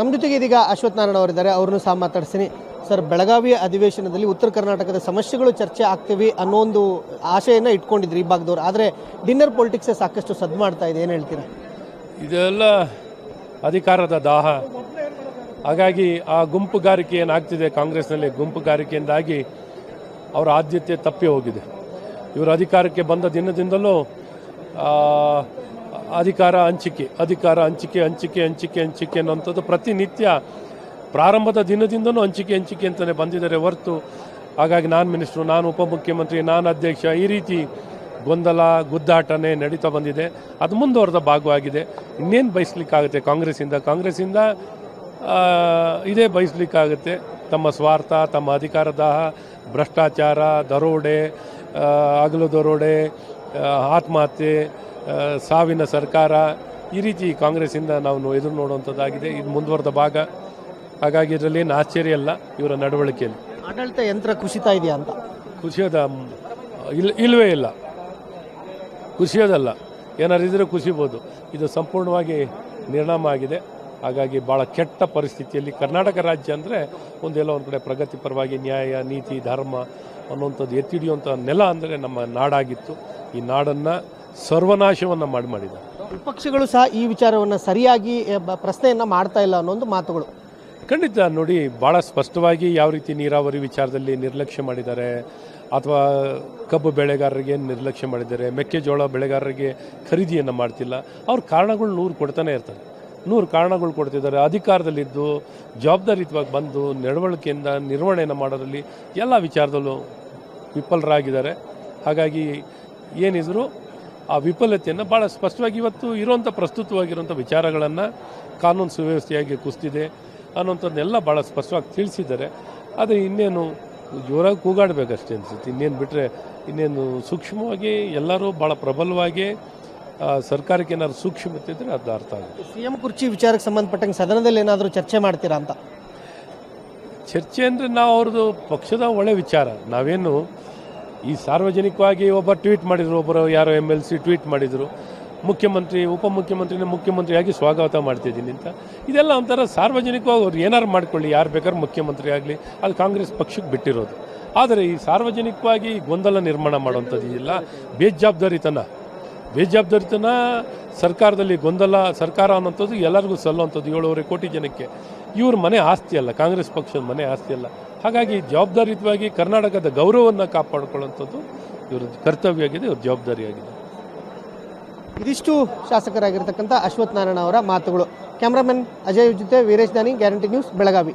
ನಮ್ಮ ಜೊತೆಗೆ ಇದೀಗ ಅಶ್ವಥ್ ನಾರಾಯಣ ಅವರಿದ್ದಾರೆ. ಅವ್ರನ್ನು ಸಹ ಮಾತಾಡ್ತೀನಿ. ಸರ್, ಬೆಳಗಾವಿ ಅಧಿವೇಶನದಲ್ಲಿ ಉತ್ತರ ಕರ್ನಾಟಕದ ಸಮಸ್ಯೆಗಳು ಚರ್ಚೆ ಆಗ್ತೀವಿ ಅನ್ನೋ ಒಂದು ಆಶೆಯನ್ನು ಇಟ್ಕೊಂಡಿದ್ರು ಈ ಭಾಗದವ್ರು. ಆದರೆ ಡಿನ್ನರ್ ಪೊಲಿಟಿಕ್ಸ್ ಸಾಕಷ್ಟು ಸದ್ದು ಮಾಡ್ತಾ ಇದೆ, ಏನು ಹೇಳ್ತೀರಾ? ಇದೆಲ್ಲ ಅಧಿಕಾರದ ದಾಹ. ಹಾಗಾಗಿ ಆ ಗುಂಪುಗಾರಿಕೆ ಏನಾಗ್ತಿದೆ ಕಾಂಗ್ರೆಸ್ನಲ್ಲಿ, ಗುಂಪುಗಾರಿಕೆಯಿಂದಾಗಿ ಅವರ ಆದ್ಯತೆ ತಪ್ಪಿ ಹೋಗಿದೆ. ಇವರು ಅಧಿಕಾರಕ್ಕೆ ಬಂದ ದಿನದಿಂದಲೂ ಅಧಿಕಾರ ಹಂಚಿಕೆ ಅನ್ನೋಂಥದ್ದು ಪ್ರತಿನಿತ್ಯ ಪ್ರಾರಂಭದ ದಿನದಿಂದಲೂ ಹಂಚಿಕೆ ಅಂತಲೇ ಬಂದಿದ್ದಾರೆ ಹೊರತು, ಹಾಗಾಗಿ ನಾನು ಮಿನಿಸ್ಟ್ರು, ನಾನು ಉಪಮುಖ್ಯಮಂತ್ರಿ, ನಾನು ಅಧ್ಯಕ್ಷ, ಈ ರೀತಿ ಗೊಂದಲ ಗುದ್ದಾಟನೇ ನಡೀತಾ ಬಂದಿದೆ. ಅದು ಮುಂದುವರೆದ ಭಾಗವಾಗಿದೆ. ಇನ್ನೇನು ಬಯಸ್ಲಿಕ್ಕಾಗುತ್ತೆ ಕಾಂಗ್ರೆಸ್ಸಿಂದ ಇದೇ ಬಯಸ್ಲಿಕ್ಕಾಗುತ್ತೆ. ತಮ್ಮ ಸ್ವಾರ್ಥ, ತಮ್ಮ ಅಧಿಕಾರ ದಾಹ, ಭ್ರಷ್ಟಾಚಾರ, ದರೋಡೆ, ಹಗಲು ದರೋಡೆ, ಆತ್ಮಹತ್ಯೆ, ಸಾವಿನ ಸರ್ಕಾರ, ಈ ರೀತಿ ಕಾಂಗ್ರೆಸ್ಸಿಂದ ನಾವು ಎದುರು ನೋಡುವಂಥದ್ದಾಗಿದೆ. ಇದು ಮುಂದುವರೆದ ಭಾಗ. ಹಾಗಾಗಿ ಇದರಲ್ಲಿ ಏನು ಆಶ್ಚರ್ಯ ಇಲ್ಲ ಇವರ ನಡವಳಿಕೆಯಲ್ಲಿ. ಆಡಳಿತ ಯಂತ್ರ ಕುಸಿತ ಇದೆಯಾ ಅಂತ? ಕುಸಿಯೋದ ಇಲ್ಲವೇ ಇಲ್ಲ, ಕುಸಿಯೋದಲ್ಲ. ಏನಾದ್ರು ಇದ್ರೆ ಕುಸಿಬೋದು. ಇದು ಸಂಪೂರ್ಣವಾಗಿ ನಿರ್ನಾಮ ಆಗಿದೆ. ಹಾಗಾಗಿ ಭಾಳ ಕೆಟ್ಟ ಪರಿಸ್ಥಿತಿಯಲ್ಲಿ ಕರ್ನಾಟಕ ರಾಜ್ಯ ಅಂದರೆ ಒಂದೆಲ್ಲ ಒಂದು ಕಡೆ ಪ್ರಗತಿಪರವಾಗಿ ನ್ಯಾಯ, ನೀತಿ, ಧರ್ಮ ಅನ್ನುವಂಥದ್ದು ಎತ್ತಿ ಹಿಡಿಯುವಂಥ ನೆಲ ಅಂದರೆ ನಮ್ಮ ನಾಡಾಗಿತ್ತು. ಈ ನಾಡನ್ನು ಸರ್ವನಾಶವನ್ನು ಮಾಡಿದ್ದಾರೆ. ವಿಪಕ್ಷಗಳು ಸಹ ಈ ವಿಚಾರವನ್ನು ಸರಿಯಾಗಿ ಪ್ರಶ್ನೆಯನ್ನು ಮಾಡ್ತಾ ಇಲ್ಲ ಅನ್ನೋ ಒಂದು ಮಾತುಗಳು. ಖಂಡಿತ ನೋಡಿ, ಭಾಳ ಸ್ಪಷ್ಟವಾಗಿ ಯಾವ ರೀತಿ ನೀರಾವರಿ ವಿಚಾರದಲ್ಲಿ ನಿರ್ಲಕ್ಷ್ಯ ಮಾಡಿದ್ದಾರೆ, ಅಥವಾ ಕಬ್ಬು ಬೆಳೆಗಾರರಿಗೆ ನಿರ್ಲಕ್ಷ್ಯ ಮಾಡಿದ್ದಾರೆ, ಮೆಕ್ಕೆಜೋಳ ಬೆಳೆಗಾರರಿಗೆ ಖರೀದಿಯನ್ನು ಮಾಡ್ತಿಲ್ಲ. ಅವ್ರ ಕಾರಣಗಳು 100 ಕೊಡ್ತಾನೆ ಇರ್ತಾರೆ, 100 ಕಾರಣಗಳು ಕೊಡ್ತಿದ್ದಾರೆ. ಅಧಿಕಾರದಲ್ಲಿದ್ದು ಜವಾಬ್ದಾರಿಯುತವಾಗಿ ಬಂದು ನಡವಳಿಕೆಯಿಂದ ನಿರ್ವಹಣೆಯನ್ನು ಮಾಡೋದ್ರಲ್ಲಿ ಎಲ್ಲ ವಿಚಾರದಲ್ಲೂ ವಿಫಲರಾಗಿದ್ದಾರೆ. ಹಾಗಾಗಿ ಏನಿದ್ರು ಆ ವಿಫಲತೆಯನ್ನು ಭಾಳ ಸ್ಪಷ್ಟವಾಗಿ ಇವತ್ತು ಇರುವಂಥ ಪ್ರಸ್ತುತವಾಗಿರುವಂಥ ವಿಚಾರಗಳನ್ನು ಕಾನೂನು ಸುವ್ಯವಸ್ಥೆಯಾಗಿ ಕುಸಿದಿದೆ ಅನ್ನೋಂಥದ್ದನ್ನೆಲ್ಲ ಭಾಳ ಸ್ಪಷ್ಟವಾಗಿ ತಿಳಿಸಿದ್ದಾರೆ. ಆದರೆ ಇನ್ನೇನು ಜೋರಾಗಿ ಕೂಗಾಡಬೇಕಷ್ಟೇ ಅನಿಸುತ್ತೆ. ಇನ್ನೇನು ಬಿಟ್ಟರೆ ಇನ್ನೇನು ಸೂಕ್ಷ್ಮವಾಗಿ ಎಲ್ಲರೂ ಭಾಳ ಪ್ರಬಲವಾಗಿ ಸರ್ಕಾರಕ್ಕೆ ಏನಾದ್ರು ಸೂಕ್ಷ್ಮತೆ ಇದ್ದರೆ ಅದು ಅರ್ಥ ಆಗುತ್ತೆ. CM ಕುರ್ಚಿ ವಿಚಾರಕ್ಕೆ ಸಂಬಂಧಪಟ್ಟಂಗೆ ಸದನದಲ್ಲಿ ಏನಾದರೂ ಚರ್ಚೆ ಮಾಡ್ತೀರಾ ಅಂತ? ಚರ್ಚೆ ಅಂದರೆ ನಾವು ಅವ್ರದ್ದು ಪಕ್ಷದ ಒಳ್ಳೆ ವಿಚಾರ. ನಾವೇನು ಈ ಸಾರ್ವಜನಿಕವಾಗಿ ಒಬ್ಬ ಟ್ವೀಟ್ ಮಾಡಿದರು, ಒಬ್ಬರು ಯಾರೋ MLC ಟ್ವೀಟ್ ಮಾಡಿದರು, ಮುಖ್ಯಮಂತ್ರಿ ಮುಖ್ಯಮಂತ್ರಿಯಾಗಿ ಸ್ವಾಗತ ಮಾಡ್ತಿದ್ದೀನಿ ಅಂತ. ಇದೆಲ್ಲ ಒಂಥರ ಸಾರ್ವಜನಿಕವಾಗಿ ಅವ್ರು ಏನಾರು ಮಾಡ್ಕೊಳ್ಳಿ, ಯಾರು ಬೇಕಾದ್ರೂ ಮುಖ್ಯಮಂತ್ರಿ ಆಗಲಿ, ಅದು ಕಾಂಗ್ರೆಸ್ ಪಕ್ಷಕ್ಕೆ ಬಿಟ್ಟಿರೋದು. ಆದರೆ ಈ ಸಾರ್ವಜನಿಕವಾಗಿ ಗೊಂದಲ ನಿರ್ಮಾಣ ಮಾಡುವಂಥದ್ದು ಇದೆಲ್ಲ ಬೇಜವಾಬ್ದಾರಿತನ. ಸರ್ಕಾರದಲ್ಲಿ ಗೊಂದಲ, ಸರ್ಕಾರ ಅನ್ನೋಂಥದ್ದು ಎಲ್ಲರಿಗೂ ಸಲ್ಲುವಂಥದ್ದು. 7.5 ಕೋಟಿ ಜನಕ್ಕೆ ಇವ್ರ ಮನೆ ಆಸ್ತಿ ಅಲ್ಲ, ಕಾಂಗ್ರೆಸ್ ಪಕ್ಷದ ಮನೆ ಆಸ್ತಿ ಅಲ್ಲ. ಹಾಗಾಗಿ ಜವಾಬ್ದಾರಿಯುತವಾಗಿ ಕರ್ನಾಟಕದ ಗೌರವವನ್ನು ಕಾಪಾಡಿಕೊಳ್ಳುವಂಥದ್ದು ಇವ್ರ ಕರ್ತವ್ಯ ಆಗಿದೆ, ಇವ್ರ ಜವಾಬ್ದಾರಿಯಾಗಿದೆ. ಇದಿಷ್ಟು ಶಾಸಕರಾಗಿರ್ತಕ್ಕಂಥ ಅಶ್ವಥ್ ನಾರಾಯಣ ಅವರ ಮಾತುಗಳು. ಕ್ಯಾಮ್ರಾಮನ್ ಅಜಯ್ ಜೊತೆ ವೀರೇಶ್ ದಾನಿ, ಗ್ಯಾರಂಟಿ ನ್ಯೂಸ್, ಬೆಳಗಾವಿ.